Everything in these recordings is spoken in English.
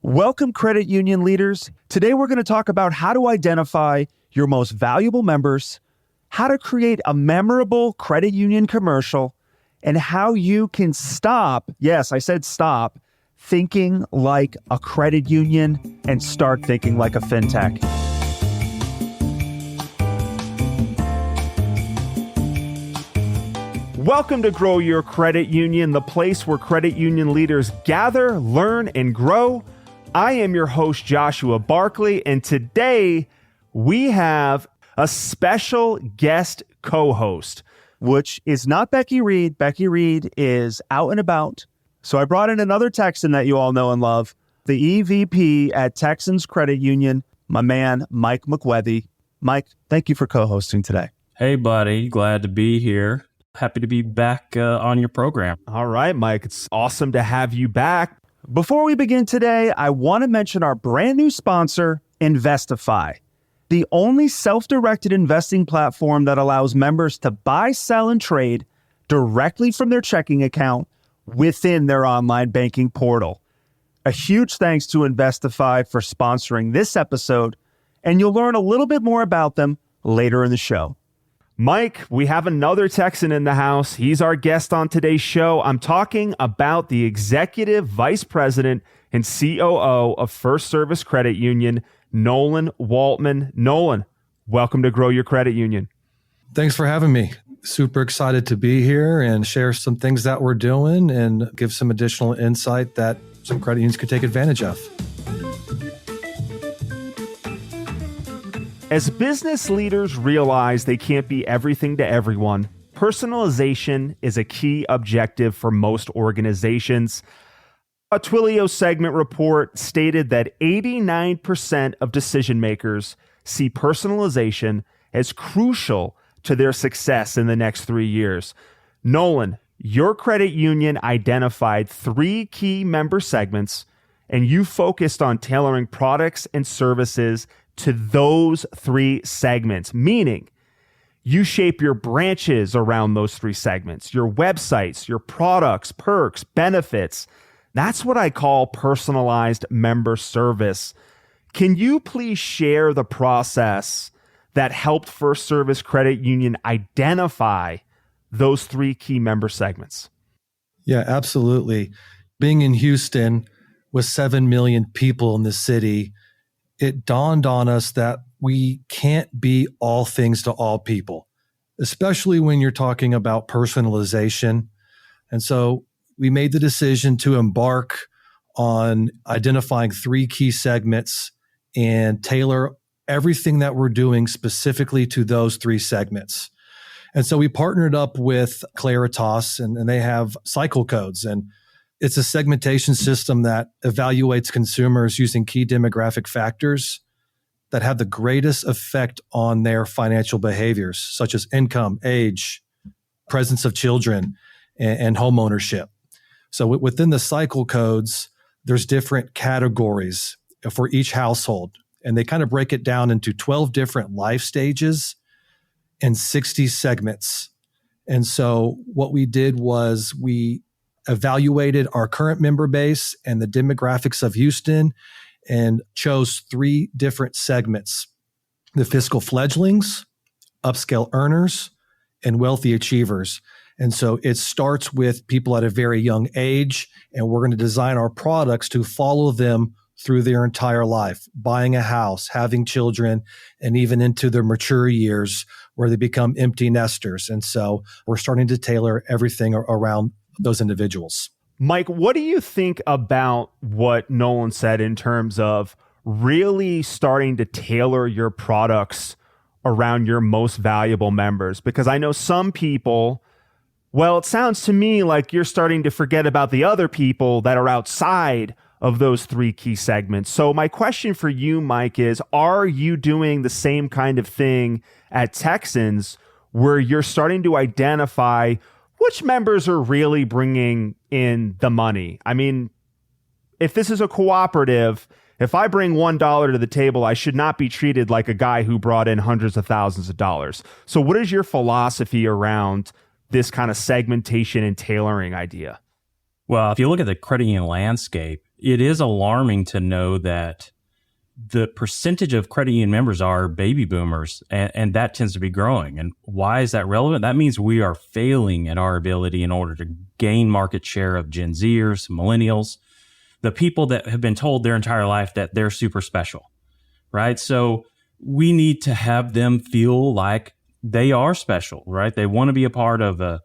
Welcome, credit union leaders. Today we're going to talk about how to identify your most valuable members, how to create a memorable credit union commercial, and how you can stop, yes, I said stop, thinking like a credit union and start thinking like a fintech. Welcome to Grow Your Credit Union, the place where credit union leaders gather, learn, and grow. I am your host, Joshua Barkley, and today we have a special guest co-host, which is not Becky Reed. Becky Reed is out and about. So I brought in another Texan that you all know and love, the EVP at Texans Credit Union, my man, Mike McWethy. Mike, thank you for co-hosting today. Hey, buddy. Glad to be here. Happy to be back on your program. All right, Mike. It's awesome to have you back. Before we begin today, I want to mention our brand new sponsor, InvestiFi, the only self-directed investing platform that allows members to buy, sell, and trade directly from their checking account within their online banking portal. A huge thanks to InvestiFi for sponsoring this episode, and you'll learn a little bit more about them later in the show. Mike, we have another Texan in the house. He's our guest on today's show. I'm talking about the Executive Vice President and COO of First Service Credit Union, Nolan Waltman. Nolan, welcome to Grow Your Credit Union. Thanks for having me. Super excited to be here and share some things that we're doing and give some additional insight that some credit unions could take advantage of. As business leaders realize they can't be everything to everyone, personalization is a key objective for most organizations. A Twilio segment report stated that 89% of decision makers see personalization as crucial to their success in the next 3 years. Nolan, your credit union identified 3 key member segments, and you focused on tailoring products and services to those 3 segments, meaning you shape your branches around those 3 segments, your websites, your products, perks, benefits. That's what I call personalized member service. Can you please share the process that helped First Service Credit Union identify those 3 key member segments? Yeah, absolutely. Being in Houston with 7 million people in the city, it dawned on us that we can't be all things to all people, especially when you're talking about personalization. And so we made the decision to embark on identifying 3 key segments and tailor everything that we're doing specifically to those 3 segments. And so we partnered up with Claritas, and they have cycle codes. And it's a segmentation system that evaluates consumers using key demographic factors that have the greatest effect on their financial behaviors, such as income, age, presence of children, and home ownership. So within the cycle codes, there's different categories for each household, and they kind of break it down into 12 different life stages and 60 segments. And so what we did was we evaluated our current member base and the demographics of Houston and chose 3 different segments: the fiscal fledglings, upscale earners, and wealthy achievers. And so it starts with people at a very young age, and we're going to design our products to follow them through their entire life, buying a house, having children, and even into their mature years where they become empty nesters. And so we're starting to tailor everything around those individuals. Mike, what do you think about what Nolan said in terms of really starting to tailor your products around your most valuable members? Because I know some people, well, it sounds to me like you're starting to forget about the other people that are outside of those 3 key segments. So my question for you, Mike, is, are you doing the same kind of thing at Texans where you're starting to identify which members are really bringing in the money? I mean, if this is a cooperative, if I bring $1 to the table, I should not be treated like a guy who brought in hundreds of thousands of dollars. So what is your philosophy around this kind of segmentation and tailoring idea? Well, if you look at the credit union landscape, it is alarming to know that the percentage of credit union members are baby boomers, and that tends to be growing. And why is that relevant? That means we are failing at our ability in order to gain market share of Gen Zers, millennials, the people that have been told their entire life that they're super special, right? So we need to have them feel like they are special, right? They want to be a part of a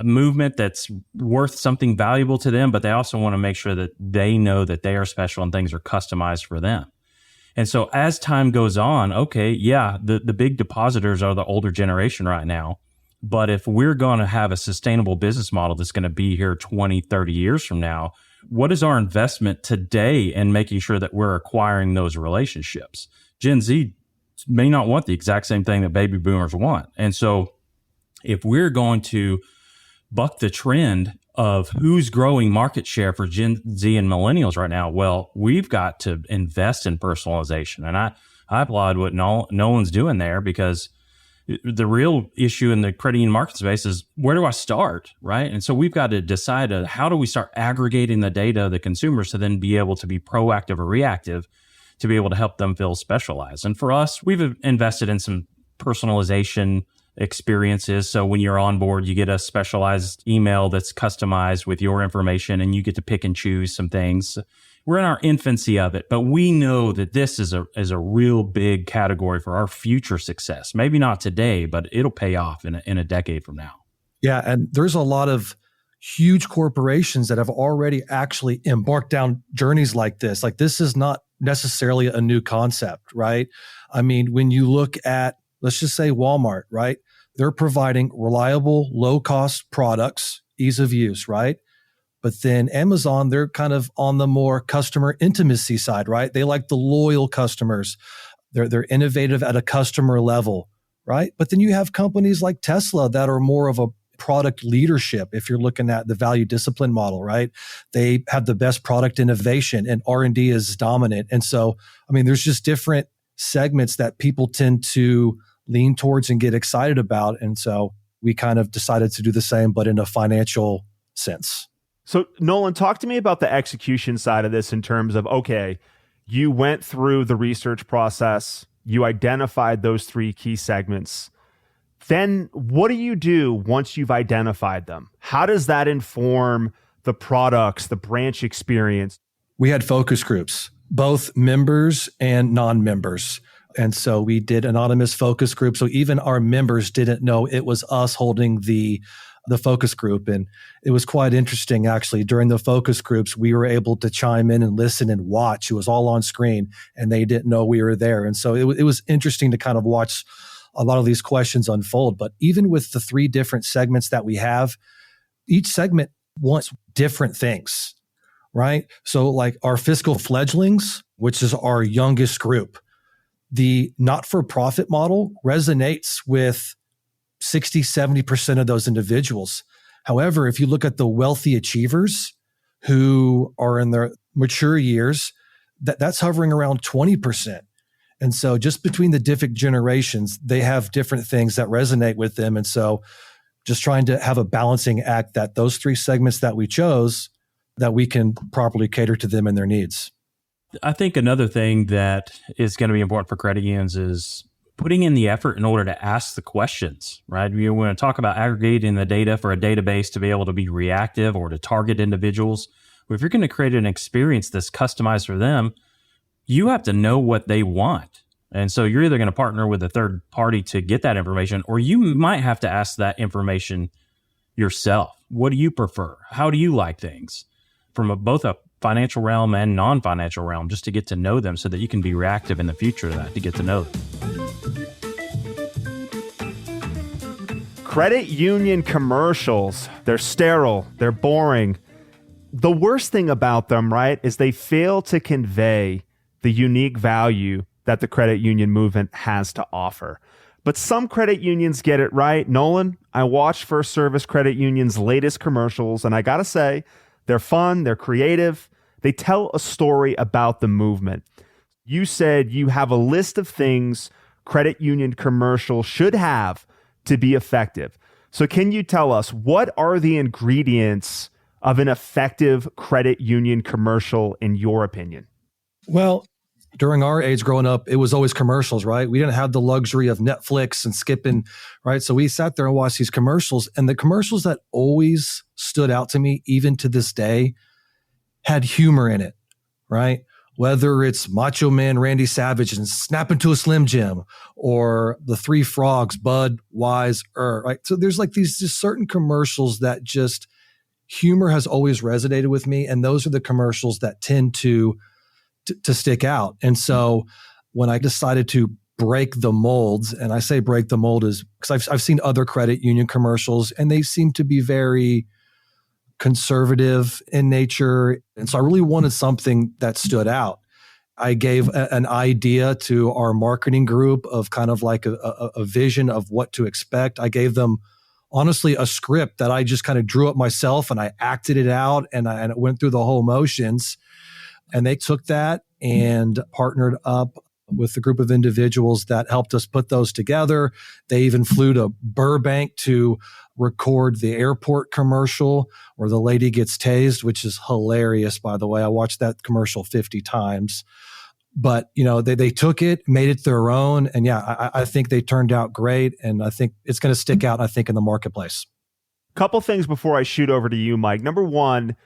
movement that's worth something valuable to them, but they also want to make sure that they know that they are special and things are customized for them. And so as time goes on, okay, yeah, the big depositors are the older generation right now. But if we're going to have a sustainable business model that's going to be here 20, 30 years from now, what is our investment today in making sure that we're acquiring those relationships? Gen Z may not want the exact same thing that baby boomers want. And so if we're going to buck the trend of who's growing market share for Gen Z and millennials right now, well, we've got to invest in personalization. And I applaud what Nolan's doing there, because the real issue in the credit union market space is, where do I start, right? And so we've got to decide how do we start aggregating the data of the consumers to then be able to be proactive or reactive to be able to help them feel specialized. And for us, we've invested in some personalization experiences. So when you're on board, you get a specialized email that's customized with your information, and you get to pick and choose some things. We're in our infancy of it, but we know that this is a real big category for our future success. Maybe not today, but it'll pay off in a decade from now. Yeah, and there's a lot of huge corporations that have already actually embarked down journeys like this. Like, this is not necessarily a new concept, right? I mean, when you look at, let's just say Walmart, right? They're providing reliable, low-cost products, ease of use, right? But then Amazon, they're kind of on the more customer intimacy side, right? They like the loyal customers. They're innovative at a customer level, right? But then you have companies like Tesla that are more of a product leadership. If you're looking at the value discipline model, right? They have the best product innovation, and R&D is dominant. And so, I mean, there's just different segments that people tend to lean towards and get excited about. And so we kind of decided to do the same, but in a financial sense. So Nolan, talk to me about the execution side of this in terms of, okay, you went through the research process, you identified those three key segments. Then what do you do once you've identified them? How does that inform the products, the branch experience? We had focus groups, both members and non-members. And so we did anonymous focus groups. So even our members didn't know it was us holding the focus group. And it was quite interesting, actually. During the focus groups, we were able to chime in and listen and watch. It was all on screen, and they didn't know we were there. And so it was interesting to kind of watch a lot of these questions unfold. But even with the three different segments that we have, each segment wants different things, right? So like our fiscal fledglings, which is our youngest group, the not-for-profit model resonates with 60, 70% of those individuals. However, if you look at the wealthy achievers who are in their mature years, that's hovering around 20%. And so just between the different generations, they have different things that resonate with them. And so just trying to have a balancing act that those three segments that we chose, that we can properly cater to them and their needs. I think another thing that is going to be important for credit unions is putting in the effort in order to ask the questions, right? We want to talk about aggregating the data for a database to be able to be reactive or to target individuals. If you're going to create an experience that's customized for them, you have to know what they want. And so you're either going to partner with a third party to get that information, or you might have to ask that information yourself. What do you prefer? How do you like things? From both a financial realm and non-financial realm, just to get to know them so that you can be reactive in the future to that, to get to know them. Credit union commercials, they're sterile, they're boring. The worst thing about them, right, is they fail to convey the unique value that the credit union movement has to offer. But some credit unions get it right. Nolan, I watched First Service Credit Union's latest commercials, and I gotta say, they're fun, they're creative, they tell a story about the movement. You said you have a list of things credit union commercials should have to be effective. So can you tell us, what are the ingredients of an effective credit union commercial in your opinion? Well, during our age growing up, it was always commercials, right? We didn't have the luxury of Netflix and skipping, right? So we sat there and watched these commercials, and the commercials that always stood out to me, even to this day, had humor in it, right? Whether it's Macho Man Randy Savage and Snap into a Slim Jim, or the Three Frogs, Bud, Wise, right? So there's like these just certain commercials that just humor has always resonated with me. And those are the commercials that tend to stick out. And so when I decided to break the molds, and I say break the mold is because I've seen other credit union commercials and they seem to be very conservative in nature. And so I really wanted something that stood out. I gave an idea to our marketing group of kind of like a vision of what to expect. I gave them honestly a script that I just kind of drew up myself and I acted it out and I went through the whole motions. And they took that and partnered up with a group of individuals that helped us put those together. They even flew to Burbank to record the airport commercial where the lady gets tased, which is hilarious, by the way. I watched that commercial 50 times. But, you know, they took it, made it their own. And yeah, I think they turned out great. And I think it's going to stick out, I think, in the marketplace. Couple things before I shoot over to you, Mike. Number one,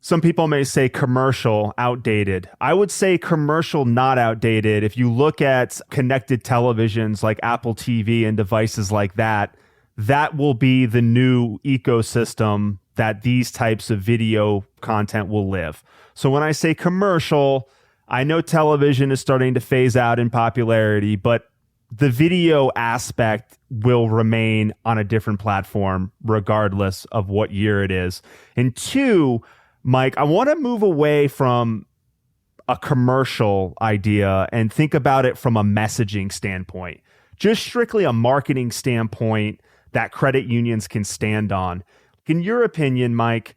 some people may say commercial outdated. I would say commercial not outdated. If you look at connected televisions like Apple TV and devices like that, that will be the new ecosystem that these types of video content will live. So when I say commercial, I know television is starting to phase out in popularity, but the video aspect will remain on a different platform regardless of what year it is. And two, Mike, I want to move away from a commercial idea and think about it from a messaging standpoint, just strictly a marketing standpoint that credit unions can stand on. In your opinion, Mike,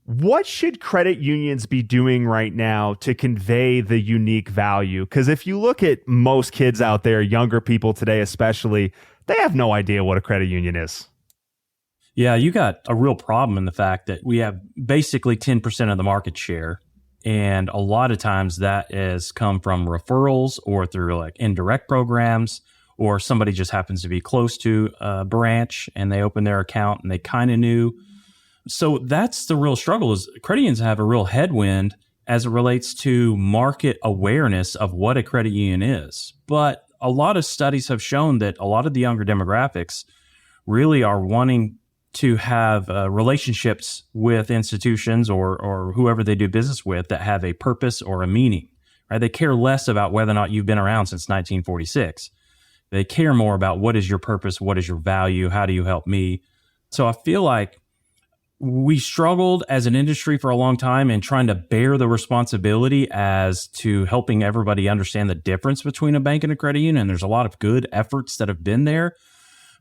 what should credit unions be doing right now to convey the unique value? Because if you look at most kids out there, younger people today especially, they have no idea what a credit union is. Yeah, you got a real problem in the fact that we have basically 10% of the market share. And a lot of times that has come from referrals or through like indirect programs, or somebody just happens to be close to a branch and they open their account and they kind of knew. So that's the real struggle, is credit unions have a real headwind as it relates to market awareness of what a credit union is. But a lot of studies have shown that a lot of the younger demographics really are wanting to have relationships with institutions or whoever they do business with that have a purpose or a meaning, right? They care less about whether or not you've been around since 1946. They care more about what is your purpose, what is your value, how do you help me? So I feel like we struggled as an industry for a long time in trying to bear the responsibility as to helping everybody understand the difference between a bank and a credit union. And there's a lot of good efforts that have been there.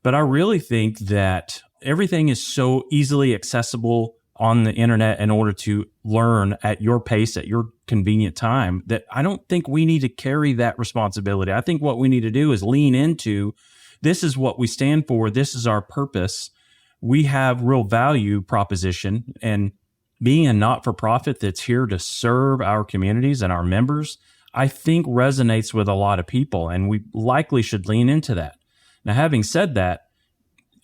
But I really think that everything is so easily accessible on the internet in order to learn at your pace, at your convenient time, that I don't think we need to carry that responsibility. I think what we need to do is lean into, this is what we stand for. This is our purpose. We have real value proposition, and being a not-for-profit that's here to serve our communities and our members, I think resonates with a lot of people, and we likely should lean into that. Now, having said that,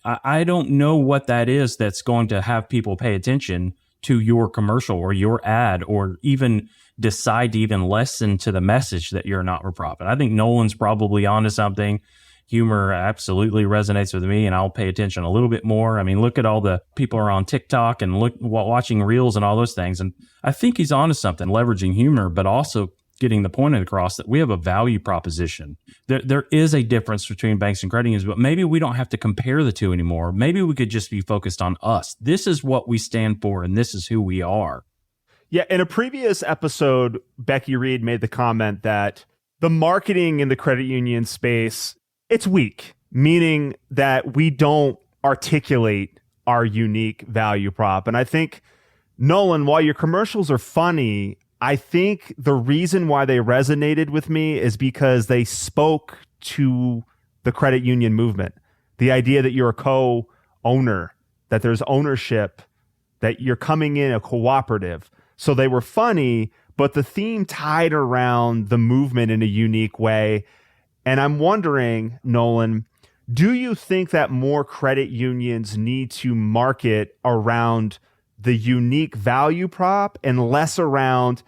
I don't know what that is that's going to have people pay attention to your commercial or your ad, or even decide to even listen to the message that you're a not-for-profit. I think Nolan's probably onto something. Humor absolutely resonates with me, and I'll pay attention a little bit more. I mean, look at all the people who are on TikTok and watching reels and all those things. And I think he's onto something, leveraging humor, but also getting the point across that we have a value proposition. There is a difference between banks and credit unions, but maybe we don't have to compare the two anymore. Maybe we could just be focused on us. This is what we stand for, and this is who we are. Yeah, in a previous episode, Becky Reed made the comment that the marketing in the credit union space, it's weak, meaning that we don't articulate our unique value prop. And I think, Nolan, while your commercials are funny, I think the reason why they resonated with me is because they spoke to the credit union movement. The idea that you're a co-owner, that there's ownership that you're coming in a cooperative. So they were funny, but the theme tied around the movement in a unique way. And I'm wondering, Nolan, do you think that more credit unions need to market around the unique value prop and less around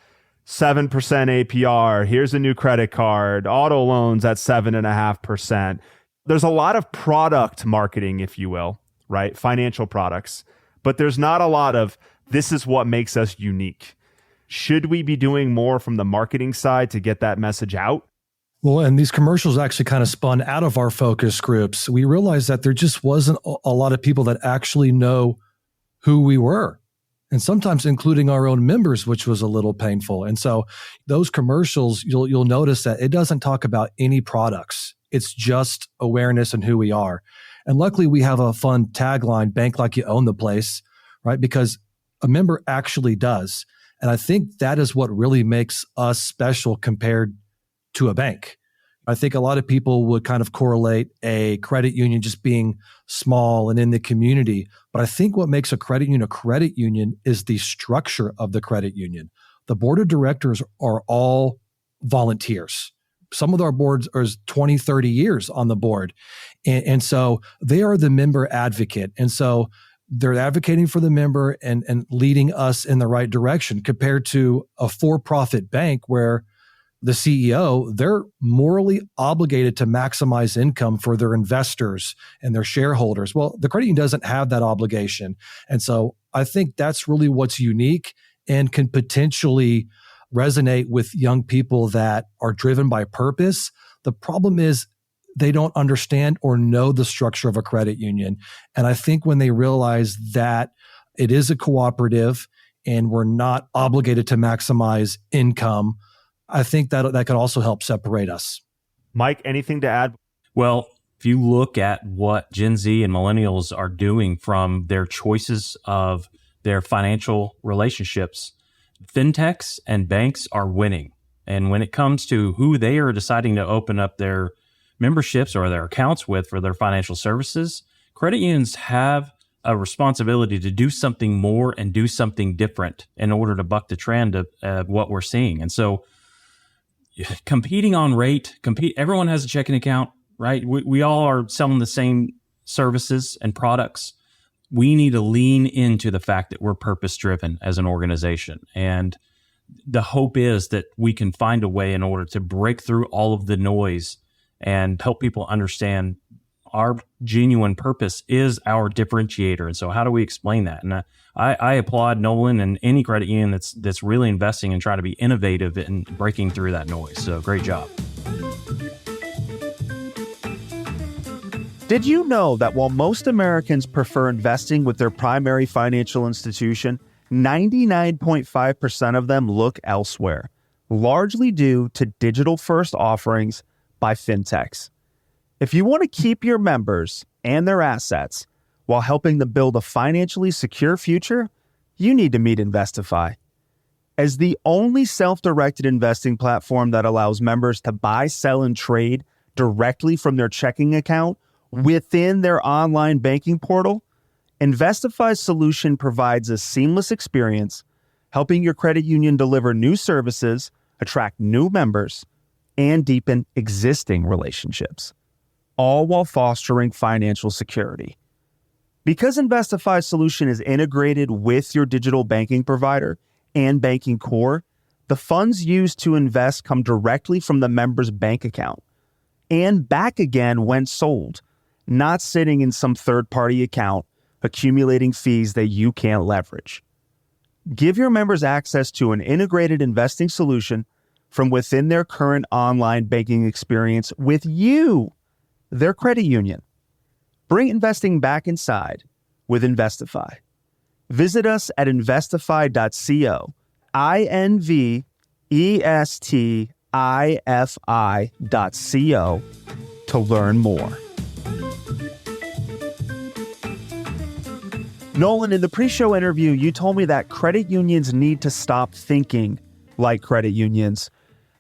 7% APR? Here's a new credit card, auto loans at 7.5%. There's a lot of product marketing, if you will, right? Financial products, but there's not a lot of this is what makes us unique. Should we be doing more from the marketing side to get that message out? Well, and these commercials actually kind of spun out of our focus groups. We realized that there just wasn't a lot of people that actually know who we were, and sometimes including our own members, which was a little painful. And so those commercials, you'll notice that it doesn't talk about any products. It's just awareness and who we are. And luckily, we have a fun tagline, bank like you own the place, right? Because a member actually does. And I think that is what really makes us special compared to a bank. I think a lot of people would kind of correlate a credit union just being small and in the community. But I think what makes a credit union is the structure of the credit union. The board of directors are all volunteers. Some of our boards are 20, 30 years on the board. And so they are the member advocate. And so they're advocating for the member and leading us in the right direction compared to a for-profit bank where the CEO, they're morally obligated to maximize income for their investors and their shareholders. Well, the credit union doesn't have that obligation. And so I think that's really what's unique and can potentially resonate with young people that are driven by purpose. The problem is they don't understand or know the structure of a credit union. And I think when they realize that it is a cooperative and we're not obligated to maximize income, I think that could also help separate us. Mike, anything to add? Well, if you look at what Gen Z and millennials are doing from their choices of their financial relationships, fintechs and banks are winning. And when it comes to who they are deciding to open up their memberships or their accounts with for their financial services, credit unions have a responsibility to do something more and do something different in order to buck the trend of what we're seeing. And so competing on rate, everyone has a checking account, right? We all are selling the same services and products. We need to lean into the fact that we're purpose-driven as an organization. And the hope is that we can find a way in order to break through all of the noise and help people understand our genuine purpose is our differentiator. And so how do we explain that? And I applaud Nolan and any credit union that's really investing and trying to be innovative in breaking through that noise. So great job. Did you know that while most Americans prefer investing with their primary financial institution, 99.5% of them look elsewhere, largely due to digital-first offerings by fintechs? If you want to keep your members and their assets while helping them build a financially secure future, you need to meet InvestiFi. As the only self-directed investing platform that allows members to buy, sell, and trade directly from their checking account within their online banking portal, InvestiFi's solution provides a seamless experience, helping your credit union deliver new services, attract new members, and deepen existing relationships, all while fostering financial security. Because InvestiFi's solution is integrated with your digital banking provider and banking core, the funds used to invest come directly from the member's bank account and back again when sold, not sitting in some third-party account accumulating fees that you can't leverage. Give your members access to an integrated investing solution from within their current online banking experience with you, their credit union. Bring investing back inside with InvestiFi. Visit us at investify.co, InvestiFi.co, to learn more. Nolan, in the pre-show interview, you told me that credit unions need to stop thinking like credit unions.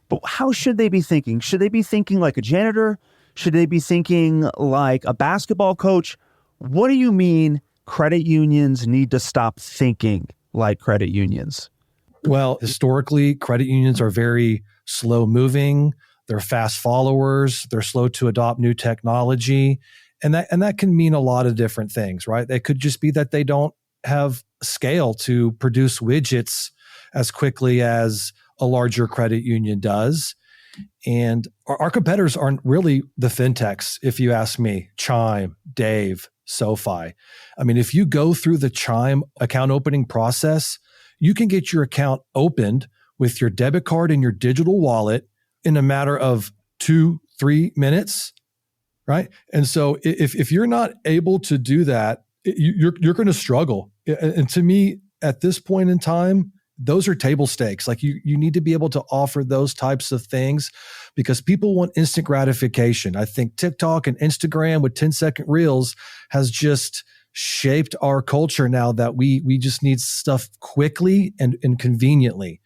But how should they be thinking? Should they be thinking like a janitor? Should they be thinking like a basketball coach? What do you mean credit unions need to stop thinking like credit unions? Well, historically, credit unions are very slow moving. They're fast followers. They're slow to adopt new technology. And that can mean a lot of different things, right? It could just be that they don't have scale to produce widgets as quickly as a larger credit union does. And our competitors aren't really the fintechs, if you ask me. Chime, Dave, SoFi. I mean, if you go through the Chime account opening process, you can get your account opened with your debit card and your digital wallet in a matter of 2-3 minutes, right? And so if you're not able to do that, you're going to struggle. And to me, at this point in time, those are table stakes. Like you need to be able to offer those types of things because people want instant gratification. I think TikTok and Instagram with 10-second reels has just shaped our culture now that we just need stuff quickly and conveniently.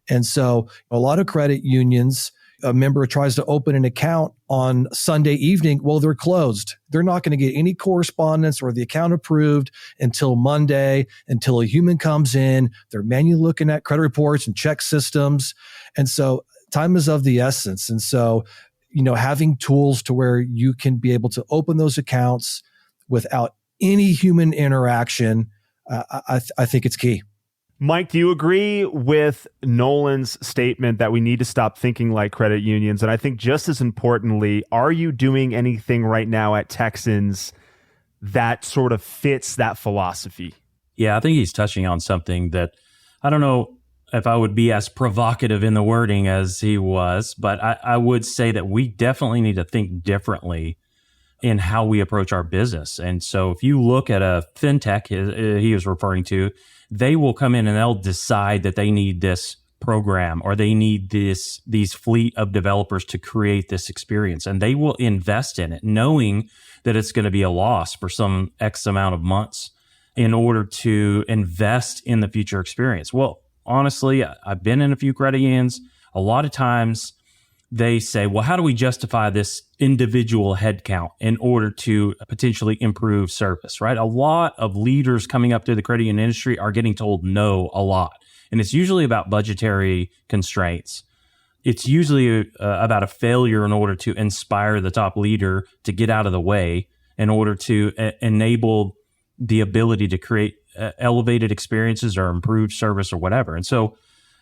And so a lot of credit unions, a member tries to open an account on Sunday evening. Well, they're closed. They're not going to get any correspondence or the account approved until Monday, until a human comes in. They're manually looking at credit reports and check systems. And so time is of the essence. And so, having tools to where you can be able to open those accounts without any human interaction, I think it's key. Mike, do you agree with Nolan's statement that we need to stop thinking like credit unions? And I think just as importantly, are you doing anything right now at Texans that sort of fits that philosophy? Yeah, I think he's touching on something that I don't know if I would be as provocative in the wording as he was, but I would say that we definitely need to think differently in how we approach our business. And so if you look at a fintech he was referring to, they will come in and they'll decide that they need this program or they need these fleet of developers to create this experience. And they will invest in it knowing that it's going to be a loss for some X amount of months in order to invest in the future experience. Well, honestly, I've been in a few credit unions. A lot of times they say, well, how do we justify this individual headcount in order to potentially improve service, right? A lot of leaders coming up through the credit union industry are getting told no a lot. And it's usually about budgetary constraints. It's usually about a failure in order to inspire the top leader to get out of the way in order to enable the ability to create elevated experiences or improved service or whatever. And so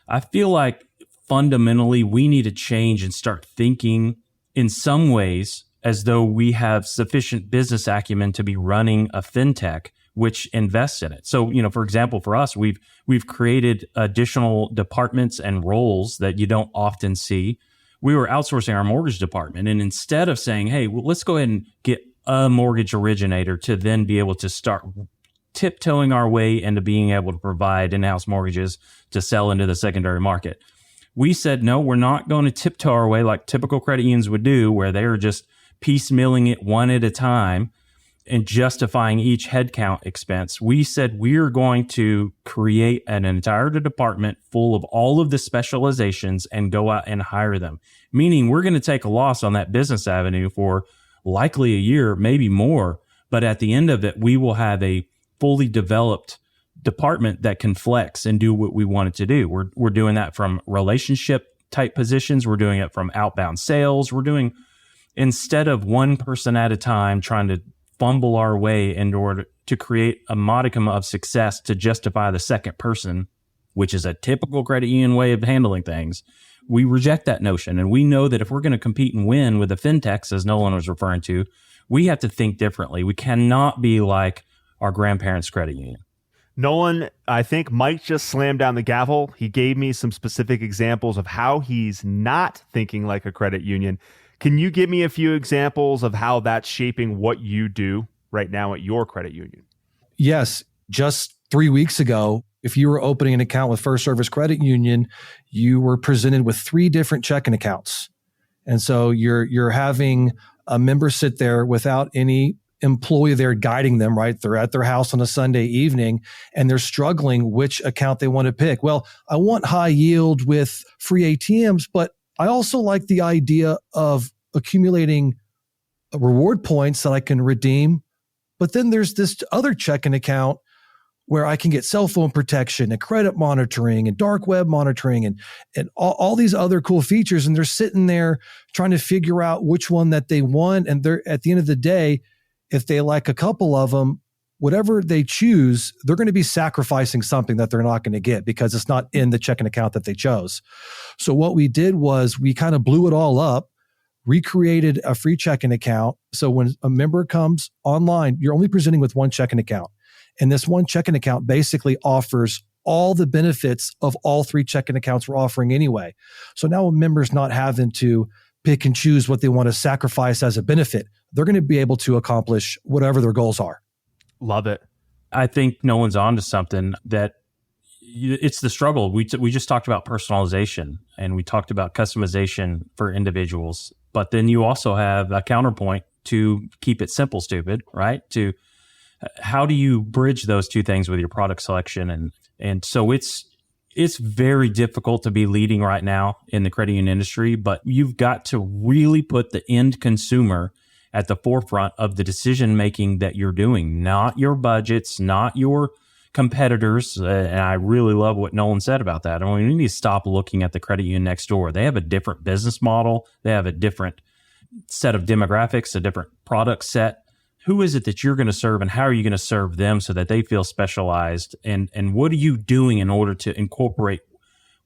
I feel like fundamentally, we need to change and start thinking in some ways as though we have sufficient business acumen to be running a fintech which invests in it. So, for example, for us, we've created additional departments and roles that you don't often see. We were outsourcing our mortgage department, and instead of saying, "Hey, well, let's go ahead and get a mortgage originator to then be able to start tiptoeing our way into being able to provide in-house mortgages to sell into the secondary market," we said, no, we're not going to tiptoe our way like typical credit unions would do, where they're just piecemealing it one at a time and justifying each headcount expense. We said we're going to create an entire department full of all of the specializations and go out and hire them, meaning we're going to take a loss on that business avenue for likely a year, maybe more. But at the end of it, we will have a fully developed department that can flex and do what we want it to do. We're doing that from relationship type positions. We're doing it from outbound sales. We're doing, instead of one person at a time trying to fumble our way in order to create a modicum of success to justify the second person, which is a typical credit union way of handling things. We reject that notion. And we know that if we're going to compete and win with the fintechs, as Nolan was referring to, we have to think differently. We cannot be like our grandparents' credit union. Nolan, I think Mike just slammed down the gavel. He gave me some specific examples of how he's not thinking like a credit union. Can you give me a few examples of how that's shaping what you do right now at your credit union? Yes. Just 3 weeks ago, if you were opening an account with First Service Credit Union, you were presented with 3 different checking accounts. And so you're having a member sit there without any employee there guiding them, right? They're at their house on a Sunday evening and they're struggling which account they want to pick. Well, I want high yield with free ATMs, but I also like the idea of accumulating reward points that I can redeem But then there's this other checking account where I can get cell phone protection and credit monitoring and dark web monitoring and all these other cool features. And they're sitting there trying to figure out which one that they want. And they're at the end of the day, if they like a couple of them, whatever they choose, they're going to be sacrificing something that they're not going to get because it's not in the checking account that they chose. So what we did was we kind of blew it all up, recreated a free checking account. So when a member comes online, you're only presenting with one checking account. And this one checking account basically offers all the benefits of all three checking accounts we're offering anyway. So now a member's not having to pick and choose what they want to sacrifice as a benefit. They're going to be able to accomplish whatever their goals are. Love it. I think Nolan's onto something that it's the struggle. We just talked about personalization and we talked about customization for individuals, but then you also have a counterpoint to keep it simple, stupid, right? To how do you bridge those two things with your product selection? And so it's very difficult to be leading right now in the credit union industry, but you've got to really put the end consumer at the forefront of the decision making that you're doing, not your budgets, not your competitors. And I really love what Nolan said about that. I mean, we need to stop looking at the credit union next door. They have a different business model. They have a different set of demographics, a different product set. Who is it that you're going to serve and how are you going to serve them so that they feel specialized? And what are you doing in order to incorporate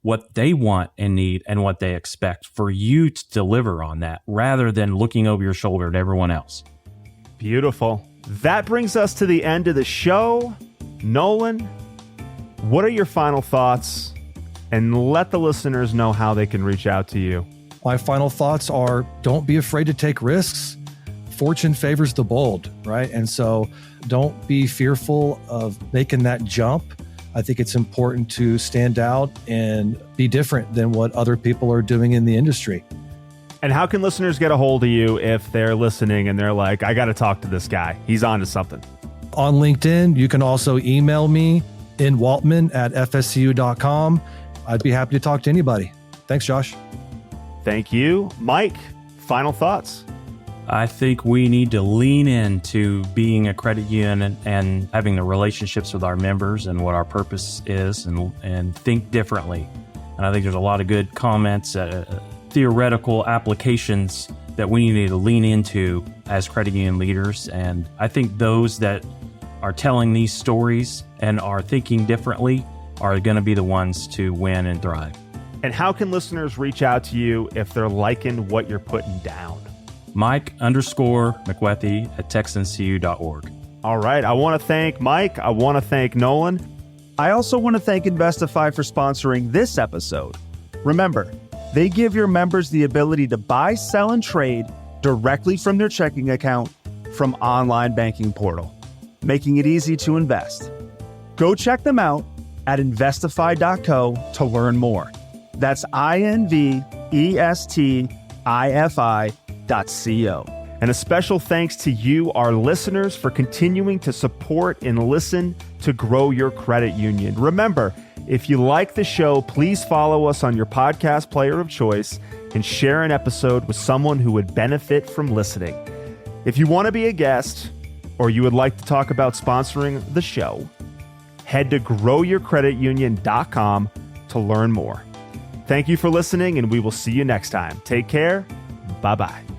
what they want and need and what they expect for you to deliver on that rather than looking over your shoulder at everyone else? Beautiful. That brings us to the end of the show. Nolan, what are your final thoughts? And let the listeners know how they can reach out to you. My final thoughts are don't be afraid to take risks. Fortune favors the bold, right? And so don't be fearful of making that jump. I think it's important to stand out and be different than what other people are doing in the industry. And how can listeners get a hold of you if they're listening and they're like, I got to talk to this guy. He's on to something. On LinkedIn, you can also email me nwaltman@fscu.com. I'd be happy to talk to anybody. Thanks, Josh. Thank you. Mike, final thoughts? I think we need to lean into being a credit union and having the relationships with our members and what our purpose is and think differently. And I think there's a lot of good comments, theoretical applications that we need to lean into as credit union leaders. And I think those that are telling these stories and are thinking differently are going to be the ones to win and thrive. And how can listeners reach out to you if they're liking what you're putting down? Mike_McWethy@texancu.org. All right. I want to thank Mike. I want to thank Nolan. I also want to thank InvestiFi for sponsoring this episode. Remember, they give your members the ability to buy, sell, and trade directly from their checking account from online banking portal, making it easy to invest. Go check them out at investify.co to learn more. That's InvestiFi.co. And a special thanks to you, our listeners, for continuing to support and listen to grow your credit union. Remember, if you like the show, please follow us on your podcast player of choice and share an episode with someone who would benefit from listening. If you want to be a guest or you would like to talk about sponsoring the show, head to growyourcreditunion.com to learn more. Thank you for listening, and we will see you next time. Take care. Bye-bye.